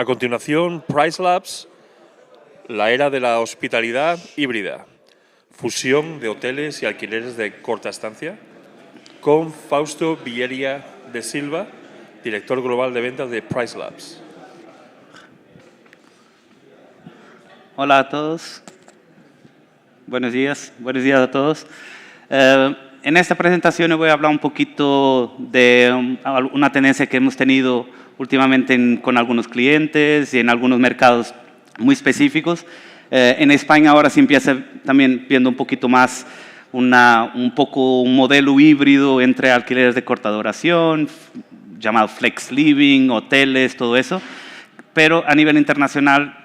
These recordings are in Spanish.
A continuación, PriceLabs, la era de la hospitalidad híbrida, fusión de hoteles y alquileres de corta estancia, con Fausto Villeria de Silva, director global de ventas de PriceLabs. Hola a todos. Buenos días a todos. En esta presentación voy a hablar un poquito de una tendencia que hemos tenido últimamente con algunos clientes y en algunos mercados muy específicos. En España ahora se empieza también viendo un poquito más un modelo híbrido entre alquileres de corta duración, llamado flex living, hoteles, todo eso. Pero a nivel internacional,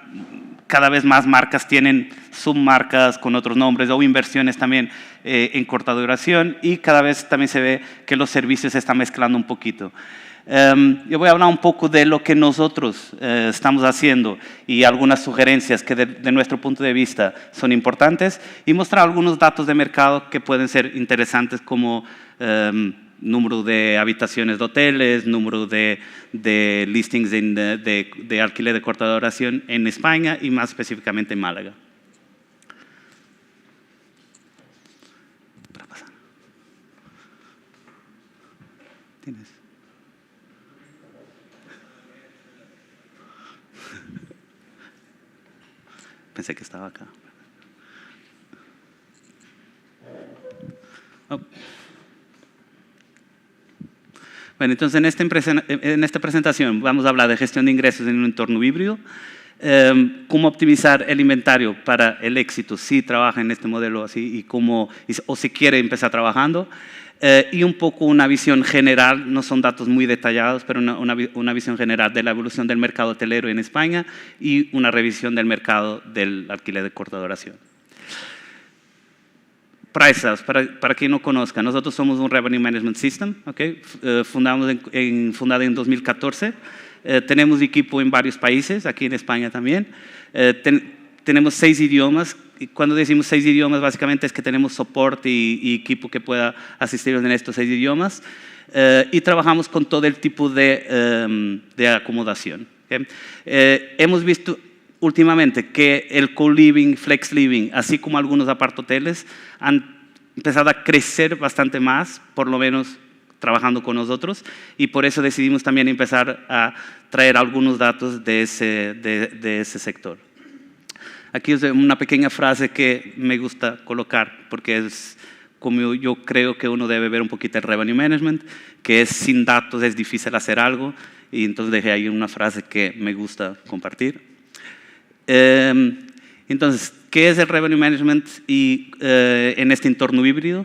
cada vez más marcas tienen submarcas con otros nombres o inversiones también en corta duración y cada vez también se ve que los servicios se están mezclando un poquito. Yo voy a hablar un poco de lo que nosotros estamos haciendo y algunas sugerencias que de nuestro punto de vista son importantes y mostrar algunos datos de mercado que pueden ser interesantes como número de habitaciones de hoteles, número de listings de alquiler de corta duración en España y más específicamente en Málaga. ¿Tienes? Pensé que estaba acá. Oh. Bueno, entonces en esta presentación vamos a hablar de gestión de ingresos en un entorno híbrido, cómo optimizar el inventario para el éxito si trabaja en este modelo así o si quiere empezar trabajando, y un poco una visión general, no son datos muy detallados, pero una visión general de la evolución del mercado hotelero en España y una revisión del mercado del alquiler de corta duración. PriceLabs, para quien no conozca, nosotros somos un Revenue Management System, ¿okay? Fundado en 2014. Tenemos equipo en varios países, aquí en España también. Tenemos 6 idiomas. Y cuando decimos 6 idiomas, básicamente es que tenemos soporte y equipo que pueda asistirnos en estos 6 idiomas. Y trabajamos con todo el tipo de acomodación. ¿Okay? Hemos visto últimamente que el co-living, flex living, así como algunos apart-hoteles, han empezado a crecer bastante más, por lo menos trabajando con nosotros, y por eso decidimos también empezar a traer algunos datos de ese sector. Aquí es una pequeña frase que me gusta colocar, porque es como yo creo que uno debe ver un poquito el revenue management, que es sin datos es difícil hacer algo, y entonces dejé ahí una frase que me gusta compartir. Entonces, ¿qué es el revenue management en este entorno híbrido?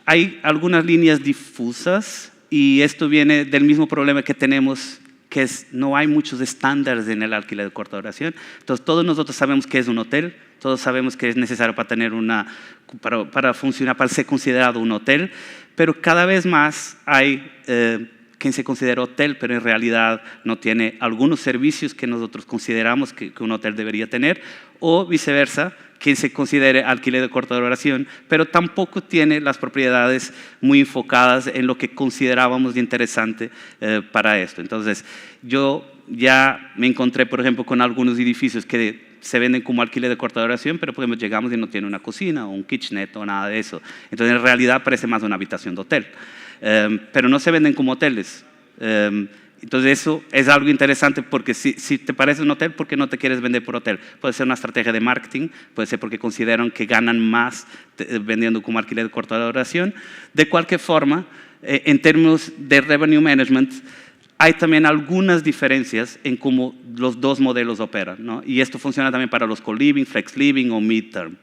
Hay algunas líneas difusas y esto viene del mismo problema que tenemos, que es no hay muchos estándares en el alquiler de corta duración. Entonces, todos nosotros sabemos qué es un hotel, todos sabemos que es necesario para tener para funcionar, para ser considerado un hotel, pero cada vez más hay quien se considera hotel, pero en realidad no tiene algunos servicios que nosotros consideramos que un hotel debería tener, o viceversa, quien se considere alquiler de corta duración, pero tampoco tiene las propiedades muy enfocadas en lo que considerábamos de interesante para esto. Entonces, yo ya me encontré, por ejemplo, con algunos edificios que se venden como alquiler de corta duración, pero por ejemplo llegamos y no tiene una cocina o un kitchenette o nada de eso. Entonces, en realidad parece más una habitación de hotel. Pero no se venden como hoteles. Entonces eso es algo interesante porque si te parece un hotel, ¿por qué no te quieres vender por hotel? Puede ser una estrategia de marketing, puede ser porque consideran que ganan más vendiendo como alquiler de corta duración. De cualquier forma, en términos de revenue management, hay también algunas diferencias en cómo los dos modelos operan, ¿no? Y esto funciona también para los co-living, flex living o mid-term.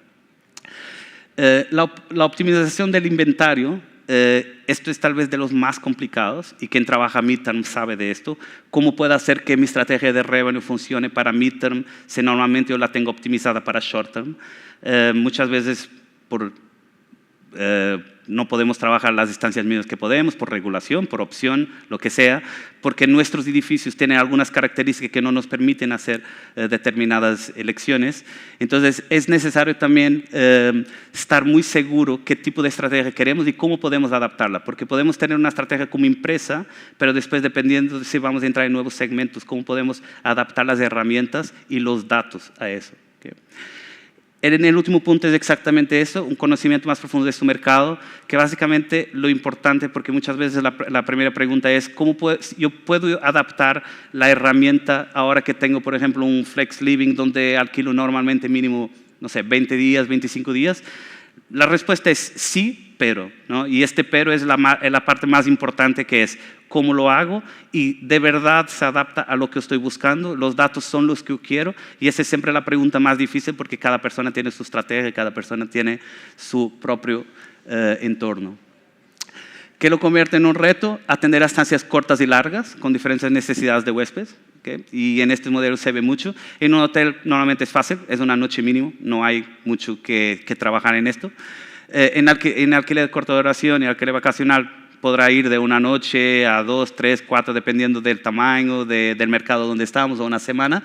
La optimización del inventario, esto es tal vez de los más complicados y quien trabaja midterm sabe de esto. ¿Cómo puedo hacer que mi estrategia de revenue funcione para midterm si normalmente yo la tengo optimizada para short term? Muchas veces por no podemos trabajar las distancias mínimas que podemos, por regulación, por opción, lo que sea, porque nuestros edificios tienen algunas características que no nos permiten hacer determinadas elecciones. Entonces, es necesario también estar muy seguro qué tipo de estrategia queremos y cómo podemos adaptarla, porque podemos tener una estrategia como empresa, pero después, dependiendo de si vamos a entrar en nuevos segmentos, cómo podemos adaptar las herramientas y los datos a eso. ¿Okay? En el último punto es exactamente eso, un conocimiento más profundo de su mercado, que básicamente lo importante, porque muchas veces la primera pregunta es, ¿cómo yo puedo adaptar la herramienta ahora que tengo, por ejemplo, un flex living donde alquilo normalmente mínimo, no sé, 20 días, 25 días? La respuesta es sí, pero, ¿no? Y este pero es la parte más importante, que es cómo lo hago y de verdad se adapta a lo que estoy buscando, los datos son los que yo quiero, y esa es siempre la pregunta más difícil, porque cada persona tiene su estrategia, cada persona tiene su propio entorno. ¿Qué lo convierte en un reto? Atender a estancias cortas y largas con diferentes necesidades de huéspedes. ¿Okay? Y en este modelo se ve mucho. En un hotel normalmente es fácil, es una noche mínimo, no hay mucho que trabajar en esto. En alquiler de corta duración y alquiler vacacional podrá ir de una noche a 2, 3, 4, dependiendo del tamaño del mercado donde estamos, o una semana.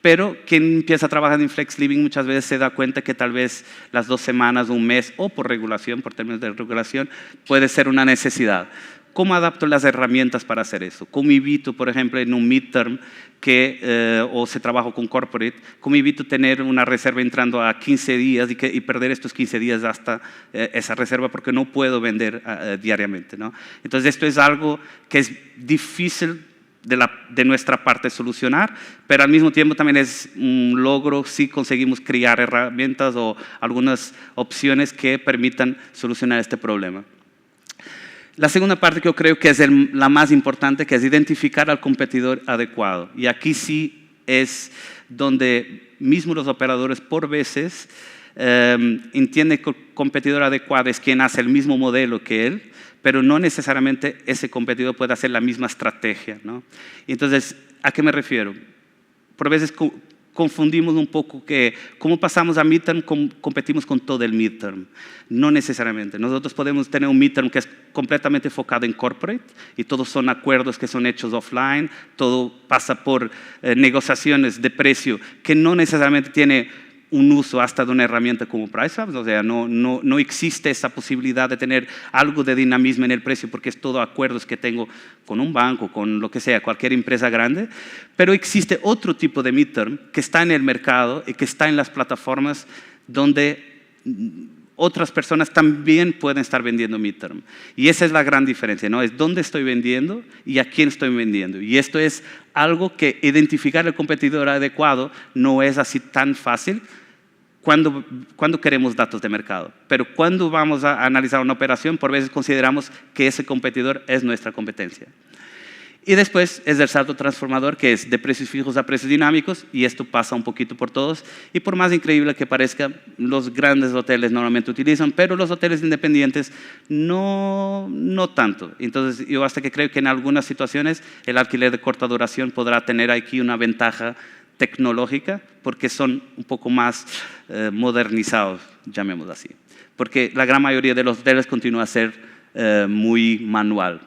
Pero quien empieza a trabajar en flex living muchas veces se da cuenta que tal vez las 2 semanas, un mes, o por regulación, por términos de regulación, puede ser una necesidad. ¿Cómo adapto las herramientas para hacer eso? ¿Cómo evito, por ejemplo, en un midterm o se trabaja con corporate, cómo evito tener una reserva entrando a 15 días y perder estos 15 días hasta esa reserva porque no puedo vender diariamente, ¿no? Entonces, esto es algo que es difícil de nuestra parte solucionar, pero al mismo tiempo también es un logro si conseguimos crear herramientas o algunas opciones que permitan solucionar este problema. La segunda parte que yo creo que es la más importante, que es identificar al competidor adecuado. Y aquí sí es donde mismo los operadores por veces entienden que el competidor adecuado es quien hace el mismo modelo que él, pero no necesariamente ese competidor puede hacer la misma estrategia, ¿no? Y entonces, ¿a qué me refiero? Por veces confundimos un poco que como pasamos a midterm, competimos con todo el midterm. No necesariamente. Nosotros podemos tener un midterm que es completamente enfocado en corporate y todos son acuerdos que son hechos offline, todo pasa por negociaciones de precio que no necesariamente tiene un uso hasta de una herramienta como PriceLabs, o sea, no existe esa posibilidad de tener algo de dinamismo en el precio porque es todo acuerdos que tengo con un banco, con lo que sea, cualquier empresa grande, pero existe otro tipo de midterm que está en el mercado y que está en las plataformas donde otras personas también pueden estar vendiendo midterm. Y esa es la gran diferencia, ¿no? Es dónde estoy vendiendo y a quién estoy vendiendo. Y esto es algo que identificar el competidor adecuado no es así tan fácil cuando queremos datos de mercado. Pero cuando vamos a analizar una operación, por veces consideramos que ese competidor es nuestra competencia. Y después es el salto transformador, que es de precios fijos a precios dinámicos, y esto pasa un poquito por todos. Y por más increíble que parezca, los grandes hoteles normalmente utilizan, pero los hoteles independientes no tanto. Entonces, yo hasta que creo que en algunas situaciones el alquiler de corta duración podrá tener aquí una ventaja tecnológica, porque son un poco más modernizados, llamémoslo así. Porque la gran mayoría de los hoteles continúa a ser muy manual.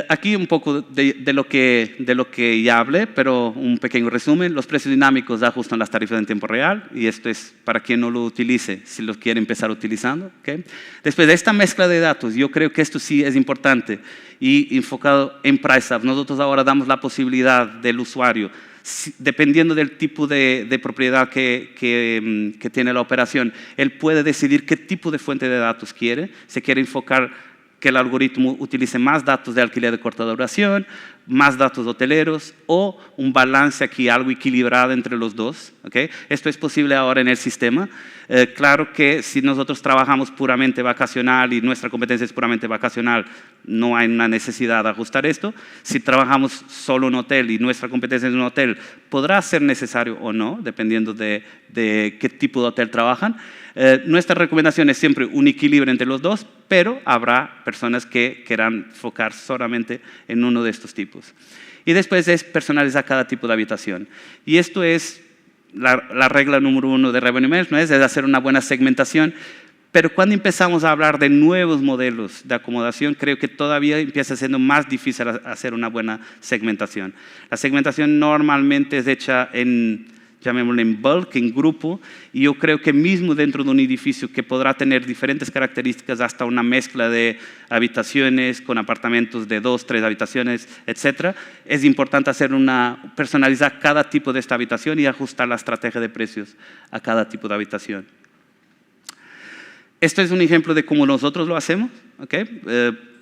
Aquí un poco de lo que ya hablé, pero un pequeño resumen. Los precios dinámicos ajustan las tarifas en tiempo real, y esto es para quien no lo utilice, si lo quiere empezar utilizando. ¿Okay? Después de esta mezcla de datos, yo creo que esto sí es importante y enfocado en PriceLabs. Nosotros ahora damos la posibilidad del usuario, dependiendo del tipo de propiedad que tiene la operación, él puede decidir qué tipo de fuente de datos quiere. Se quiere enfocar que el algoritmo utilice más datos de alquiler de corta duración, más datos hoteleros, o un balance aquí, algo equilibrado entre los dos. ¿Okay? Esto es posible ahora en el sistema. Claro que si nosotros trabajamos puramente vacacional y nuestra competencia es puramente vacacional, no hay una necesidad de ajustar esto. Si trabajamos solo en un hotel y nuestra competencia es un hotel, podrá ser necesario o no, dependiendo de qué tipo de hotel trabajan. Nuestra recomendación es siempre un equilibrio entre los dos, pero habrá personas que quieran enfocar solamente en uno de estos tipos. Y después es personalizar cada tipo de habitación. Y esto es la regla número 1 de Revenue Management, es hacer una buena segmentación, Pero cuando empezamos a hablar de nuevos modelos de acomodación, creo que todavía empieza siendo más difícil hacer una buena segmentación. La segmentación normalmente es hecha llamémoslo en bulk, en grupo, y yo creo que mismo dentro de un edificio que podrá tener diferentes características, hasta una mezcla de habitaciones con apartamentos de 2, 3 habitaciones, etc., es importante personalizar cada tipo de esta habitación y ajustar la estrategia de precios a cada tipo de habitación. Esto es un ejemplo de cómo nosotros lo hacemos, ¿okay?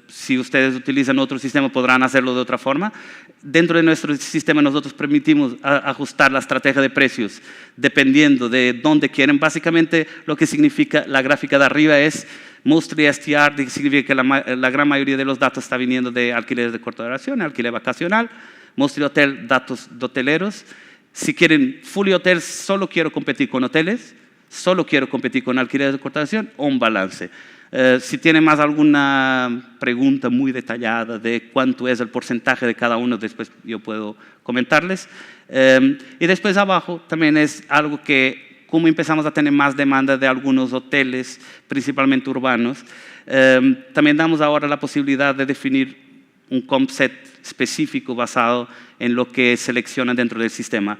Si ustedes utilizan otro sistema podrán hacerlo de otra forma. Dentro de nuestro sistema nosotros permitimos ajustar la estrategia de precios dependiendo de dónde quieren. Básicamente lo que significa la gráfica de arriba es mostly STR, significa que la gran mayoría de los datos está viniendo de alquileres de corta duración, alquiler vacacional, mostly hotel, datos de hoteleros. Si quieren fully hotel, solo quiero competir con hoteles, solo quiero competir con alquileres de corta duración o un balance. Si tienen más alguna pregunta muy detallada de cuánto es el porcentaje de cada uno, después yo puedo comentarles. Y después abajo también es algo que, como empezamos a tener más demanda de algunos hoteles, principalmente urbanos, también damos ahora la posibilidad de definir un comp set específico basado en lo que seleccionan dentro del sistema.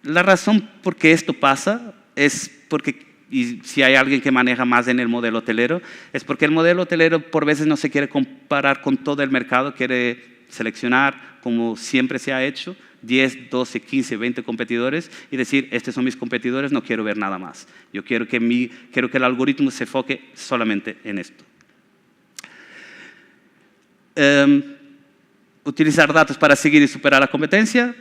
La razón por qué esto pasa es porque, y si hay alguien que maneja más en el modelo hotelero, es porque el modelo hotelero por veces no se quiere comparar con todo el mercado, quiere seleccionar, como siempre se ha hecho, 10, 12, 15, 20 competidores y decir, estos son mis competidores, no quiero ver nada más. Yo quiero que el algoritmo se enfoque solamente en esto. Utilizar datos para seguir y superar la competencia,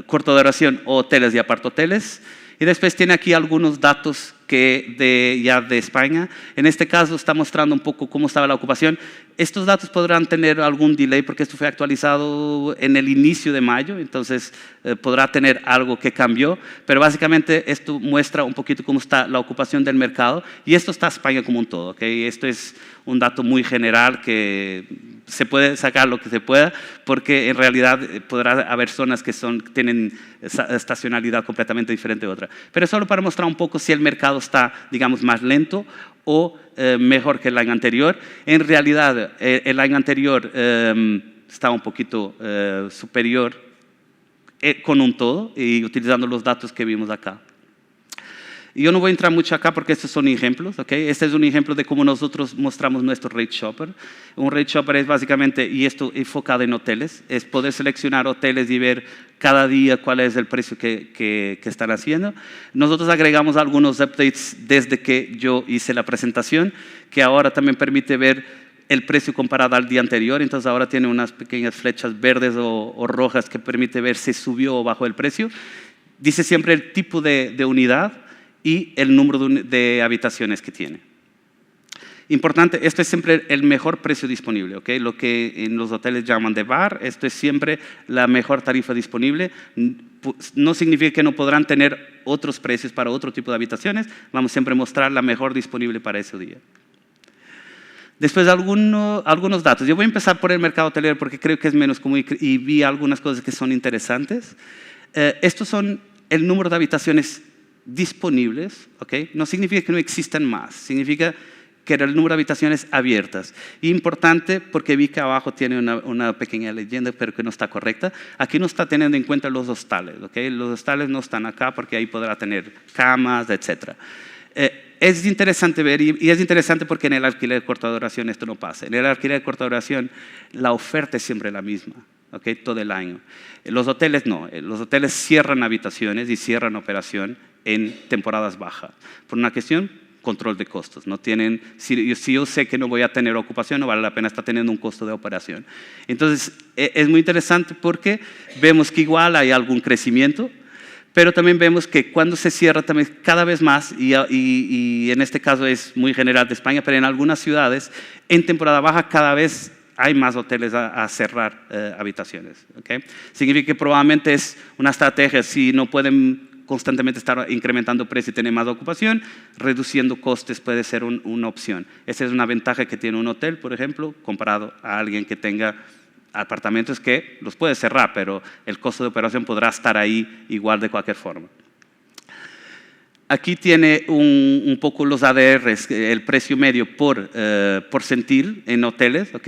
corta duración, hoteles y apartahoteles. Y después tiene aquí algunos datos ya de España. En este caso está mostrando un poco cómo estaba la ocupación. Estos datos podrán tener algún delay porque esto fue actualizado en el inicio de mayo, entonces podrá tener algo que cambió, pero básicamente esto muestra un poquito cómo está la ocupación del mercado y esto está España como un todo, ¿okay? Esto es un dato muy general que se puede sacar lo que se pueda porque en realidad podrá haber zonas que tienen estacionalidad completamente diferente de otra. Pero solo para mostrar un poco si el mercado está, digamos, más lento o mejor que el año anterior. En realidad, el año anterior está un poquito superior con un todo y utilizando los datos que vimos acá. Y yo no voy a entrar mucho acá porque estos son ejemplos, ¿ok? Este es un ejemplo de cómo nosotros mostramos nuestro Rate Shopper. Un Rate Shopper es básicamente, y esto enfocado en hoteles, es poder seleccionar hoteles y ver cada día cuál es el precio que están haciendo. Nosotros agregamos algunos updates desde que yo hice la presentación, que ahora también permite ver el precio comparado al día anterior, entonces ahora tiene unas pequeñas flechas verdes o rojas que permite ver si subió o bajó el precio. Dice siempre el tipo de unidad y el número de habitaciones que tiene. Importante, esto es siempre el mejor precio disponible, ¿okay? Lo que en los hoteles llaman de bar, esto es siempre la mejor tarifa disponible. No significa que no podrán tener otros precios para otro tipo de habitaciones, vamos siempre a mostrar la mejor disponible para ese día. Después algunos datos. Yo voy a empezar por el mercado hotelero porque creo que es menos común y vi algunas cosas que son interesantes. Estos son el número de habitaciones disponibles, ¿okay? No significa que no existan más, significa que era el número de habitaciones abiertas. Importante porque vi que abajo tiene una pequeña leyenda, pero que no está correcta. Aquí no está teniendo en cuenta los hostales, ¿okay? Los hostales no están acá porque ahí podrá tener camas, etc. Es interesante ver, y es interesante porque en el alquiler de corta duración esto no pasa. En el alquiler de corta duración la oferta es siempre la misma, ¿okay? Todo el año. Los hoteles no, los hoteles cierran habitaciones y cierran operación en temporadas bajas, por una cuestión control de costos. No tienen, si yo sé que no voy a tener ocupación, no vale la pena estar teniendo un costo de operación. Entonces, es muy interesante porque vemos que igual hay algún crecimiento, pero también vemos que cuando se cierra también cada vez más, y en este caso es muy general de España, pero en algunas ciudades, en temporada baja cada vez hay más hoteles a cerrar habitaciones, ¿okay? Significa que probablemente es una estrategia, si no pueden constantemente estar incrementando precio y tener más ocupación, reduciendo costes puede ser una opción. Esa es una ventaja que tiene un hotel, por ejemplo, comparado a alguien que tenga apartamentos que los puede cerrar, pero el costo de operación podrá estar ahí igual de cualquier forma. Aquí tiene un poco los ADRs, el precio medio por porcentil en hoteles, ¿ok?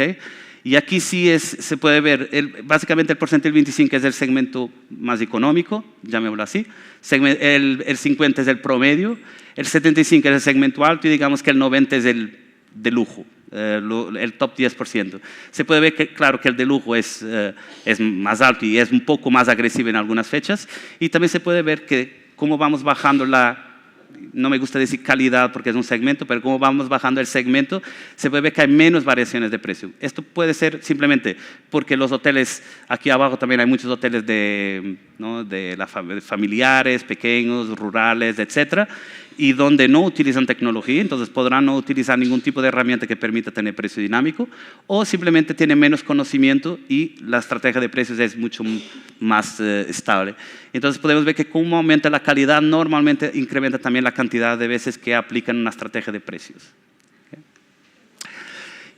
Y aquí sí se puede ver, básicamente el porcentil 25 es el segmento más económico, llamémoslo así, el 50 es el promedio, el 75 es el segmento alto y digamos que el 90 es el de lujo, el top 10%. Se puede ver que, claro, que el de lujo es más alto y es un poco más agresivo en algunas fechas, y también se puede ver que cómo vamos bajando no me gusta decir calidad porque es un segmento, pero como vamos bajando el segmento, se puede ver que hay menos variaciones de precio. Esto puede ser simplemente porque los hoteles, aquí abajo también hay muchos hoteles de familiares, pequeños, rurales, etcétera, y donde no utilizan tecnología, entonces podrán no utilizar ningún tipo de herramienta que permita tener precio dinámico, o simplemente tienen menos conocimiento y la estrategia de precios es mucho más estable. Entonces podemos ver que como aumenta la calidad, normalmente incrementa también la cantidad de veces que aplican una estrategia de precios.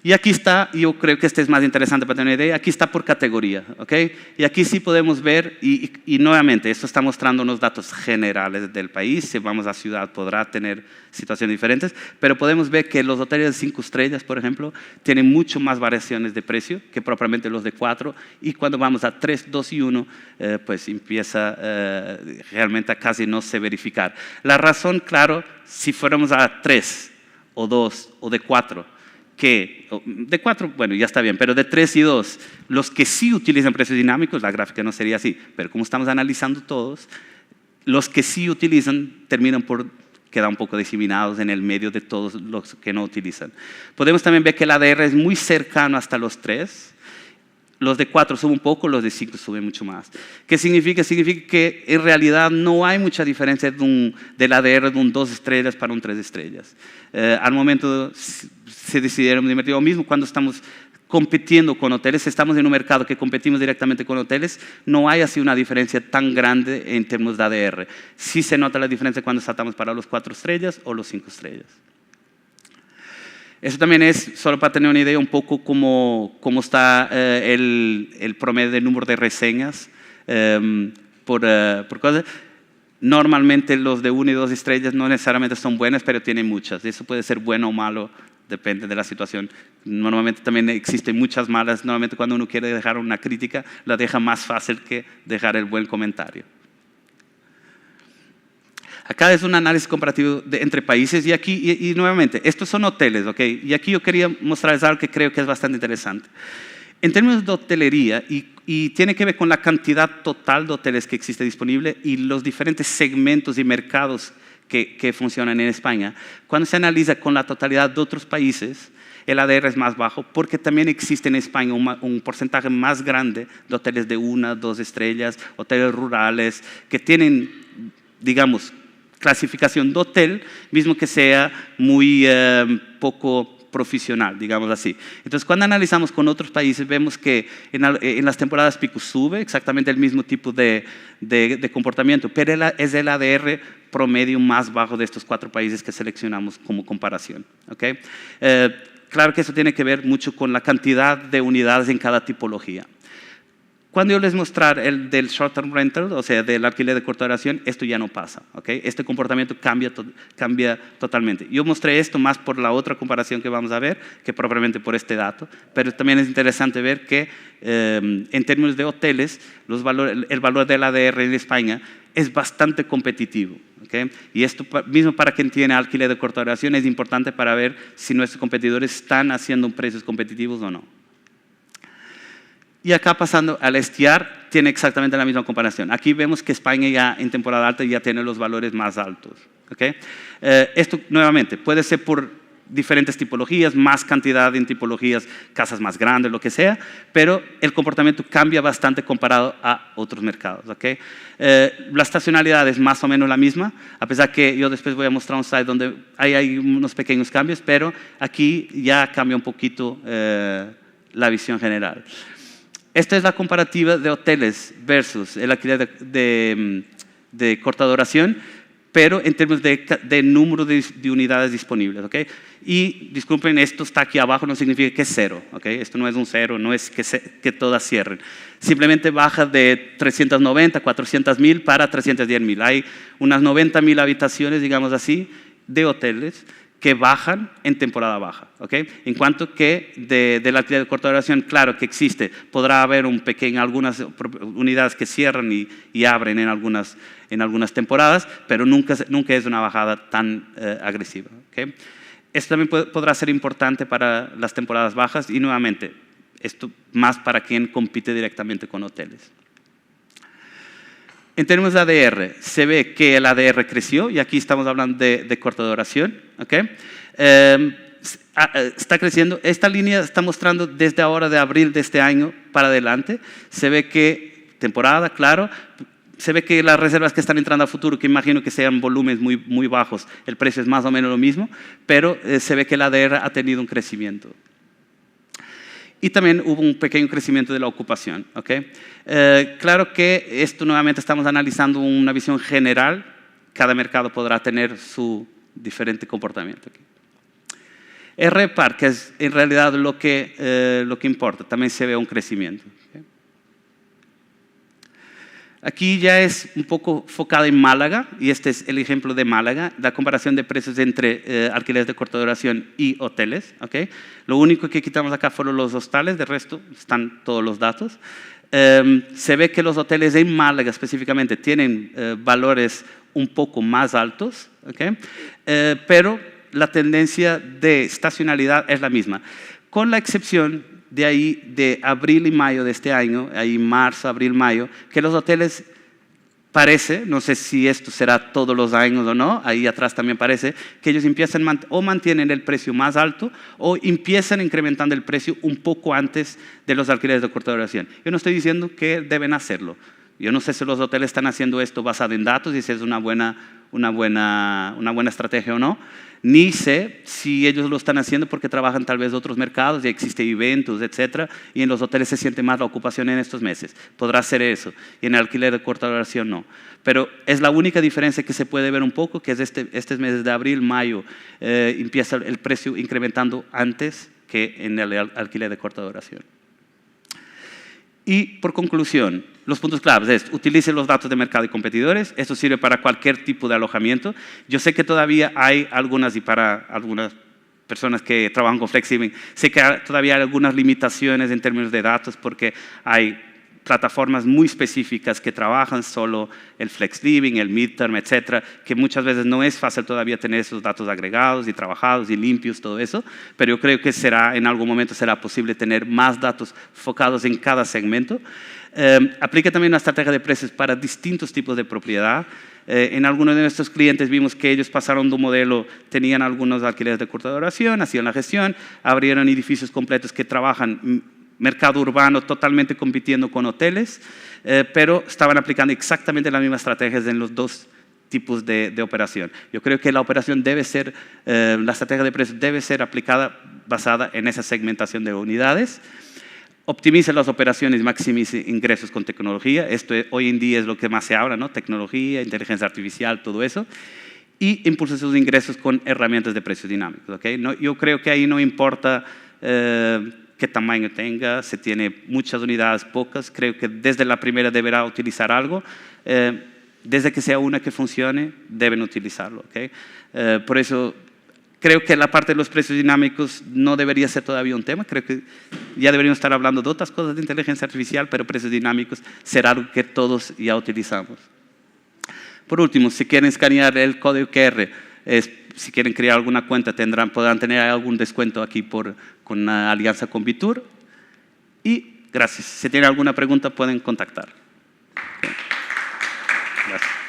Y aquí está, yo creo que este es más interesante para tener una idea, aquí está por categoría, ¿ok? Y aquí sí podemos ver, y nuevamente, esto está mostrando unos datos generales del país, si vamos a ciudad podrá tener situaciones diferentes, pero podemos ver que los hoteles de 5 estrellas, por ejemplo, tienen mucho más variaciones de precio que propiamente los de 4, y cuando vamos a 3, 2 y 1, pues empieza realmente a casi no se verificar. La razón, claro, si fuéramos a 3, o 2, o de 4, que de 4, bueno, ya está bien, pero de 3 y 2, los que sí utilizan precios dinámicos, la gráfica no sería así, pero como estamos analizando todos, los que sí utilizan terminan por quedar un poco diseminados en el medio de todos los que no utilizan. Podemos también ver que el ADR es muy cercano hasta los 3, los de 4 suben un poco, los de 5 suben mucho más. ¿Qué significa? Significa que en realidad no hay mucha diferencia del ADR de un 2 estrellas para un 3 estrellas. Al momento se decidieron invertir, o mismo cuando estamos compitiendo con hoteles, estamos en un mercado que competimos directamente con hoteles, no hay así una diferencia tan grande en términos de ADR. Sí se nota la diferencia cuando saltamos para los 4 estrellas o los 5 estrellas. Eso también es, solo para tener una idea, un poco cómo está el promedio de número de reseñas por cosas. Normalmente los de 1 y 2 estrellas no necesariamente son buenas, pero tienen muchas. Eso puede ser bueno o malo, depende de la situación. Normalmente también existen muchas malas. Normalmente cuando uno quiere dejar una crítica, la deja más fácil que dejar el buen comentario. Acá es un análisis comparativo entre países y aquí, y nuevamente, estos son hoteles, ¿ok? Y aquí yo quería mostrarles algo que creo que es bastante interesante. En términos de hotelería, y tiene que ver con la cantidad total de hoteles que existe disponible y los diferentes segmentos y mercados que funcionan en España, cuando se analiza con la totalidad de otros países, el ADR es más bajo porque también existe en España un porcentaje más grande de hoteles de 1, 2 estrellas, hoteles rurales, que tienen, digamos, clasificación de hotel, mismo que sea muy poco profesional, digamos así. Entonces, cuando analizamos con otros países, vemos que en las temporadas pico sube exactamente el mismo tipo de comportamiento, pero es el ADR promedio más bajo de estos 4 países que seleccionamos como comparación. ¿Okay? Claro que eso tiene que ver mucho con la cantidad de unidades en cada tipología. Cuando yo les mostrar el del short term rental, o sea, del alquiler de corta duración, esto ya no pasa, ¿ok? Este comportamiento cambia totalmente. Yo mostré esto más por la otra comparación que vamos a ver, que propiamente por este dato, pero también es interesante ver que en términos de hoteles, el valor del ADR en España es bastante competitivo, ¿ok? Y esto mismo para quien tiene alquiler de corta duración es importante para ver si nuestros competidores están haciendo precios competitivos o no. Y acá pasando al estiar, tiene exactamente la misma comparación. Aquí vemos que España ya en temporada alta ya tiene los valores más altos. ¿Okay? Esto nuevamente puede ser por diferentes tipologías, más cantidad en tipologías, casas más grandes, lo que sea, pero el comportamiento cambia bastante comparado a otros mercados. ¿Okay? La estacionalidad es más o menos la misma, a pesar que yo después voy a mostrar un slide donde hay unos pequeños cambios, pero aquí ya cambia un poquito la visión general. Esta es la comparativa de hoteles versus el alquiler de corta duración. pero en términos de número de unidades disponibles. ¿Okay? Y disculpen, esto está aquí abajo, no significa que es cero. ¿Okay? Esto no es un cero, no es que todas cierren. Simplemente baja de 390, 400.000 para 310.000. Hay unas 90.000 habitaciones, digamos así, de hoteles que bajan en temporada baja. ¿Okay? En cuanto que del alquiler de corta duración, claro que existe, podrá haber algunas unidades que cierran y abren en algunas temporadas, pero nunca es una bajada tan agresiva. ¿Okay? Esto también podrá ser importante para las temporadas bajas y nuevamente, esto más para quien compite directamente con hoteles. En términos de ADR, se ve que el ADR creció, y aquí estamos hablando de corta duración. ¿Okay? Está creciendo. Esta línea está mostrando desde ahora de abril de este año para adelante. Se ve que, temporada, claro, se ve que las reservas que están entrando a futuro, que imagino que sean volúmenes muy, muy bajos, el precio es más o menos lo mismo, pero se ve que el ADR ha tenido un crecimiento. Y también hubo un pequeño crecimiento de la ocupación. ¿Okay? Claro que esto nuevamente estamos analizando una visión general. Cada mercado podrá tener su diferente comportamiento. RevPAR, que es en realidad lo que importa, también se ve un crecimiento. ¿Okay? Aquí ya es un poco focada en Málaga, y este es el ejemplo de Málaga, la comparación de precios entre alquileres de corta duración y hoteles. ¿Okay? Lo único que quitamos acá fueron los hostales, de resto están todos los datos. Se ve que los hoteles en Málaga específicamente tienen valores un poco más altos, ¿okay? Pero la tendencia de estacionalidad es la misma, con la excepción de ahí de abril y mayo de este año, ahí marzo, abril, mayo, que los hoteles parece, no sé si esto será todos los años o no, ahí atrás también parece, que ellos empiezan o mantienen el precio más alto o empiezan incrementando el precio un poco antes de los alquileres de corta duración. Yo no estoy diciendo que deben hacerlo. Yo no sé si los hoteles están haciendo esto basado en datos y si es una buena estrategia o no. Ni sé si ellos lo están haciendo porque trabajan tal vez otros mercados y existen eventos, etcétera, y en los hoteles se siente más la ocupación en estos meses. Podrá ser eso, y en el alquiler de corta duración no. Pero es la única diferencia que se puede ver un poco, que es estos meses de abril, mayo, empieza el precio incrementando antes que en el alquiler de corta duración. Y por conclusión, los puntos claves es utilice los datos de mercado y competidores. Esto sirve para cualquier tipo de alojamiento. Yo sé que todavía hay algunas, y para algunas personas que trabajan con FlexLiving, sé que todavía hay algunas limitaciones en términos de datos porque hay plataformas muy específicas que trabajan solo el FlexLiving, el Midterm, etcétera, que muchas veces no es fácil todavía tener esos datos agregados y trabajados y limpios, todo eso, pero yo creo que en algún momento será posible tener más datos focados en cada segmento. Aplica también una estrategia de precios para distintos tipos de propiedad. En algunos de nuestros clientes vimos que ellos pasaron de un modelo, tenían algunos alquileres de corta duración, hacían la gestión, abrieron edificios completos que trabajan mercado urbano totalmente compitiendo con hoteles, pero estaban aplicando exactamente las mismas estrategias en los dos tipos de operación. Yo creo que la operación debe ser, la estrategia de precios debe ser aplicada basada en esa segmentación de unidades. Optimice las operaciones, maximice ingresos con tecnología. Esto hoy en día es lo que más se habla, ¿no? Tecnología, inteligencia artificial, todo eso. Y impulse sus ingresos con herramientas de precios dinámicos. ¿Okay? No, yo creo que ahí no importa qué tamaño tenga, se tiene muchas unidades, pocas. Creo que desde la primera deberá utilizar algo. Desde que sea una que funcione, deben utilizarlo. ¿Okay? Por eso creo que la parte de los precios dinámicos no debería ser todavía un tema. Creo que ya deberíamos estar hablando de otras cosas de inteligencia artificial, pero precios dinámicos será algo que todos ya utilizamos. Por último, si quieren escanear el código QR, si quieren crear alguna cuenta, podrán tener algún descuento aquí con una alianza con Bitur. Y gracias. Si tienen alguna pregunta, pueden contactar. Okay. Gracias.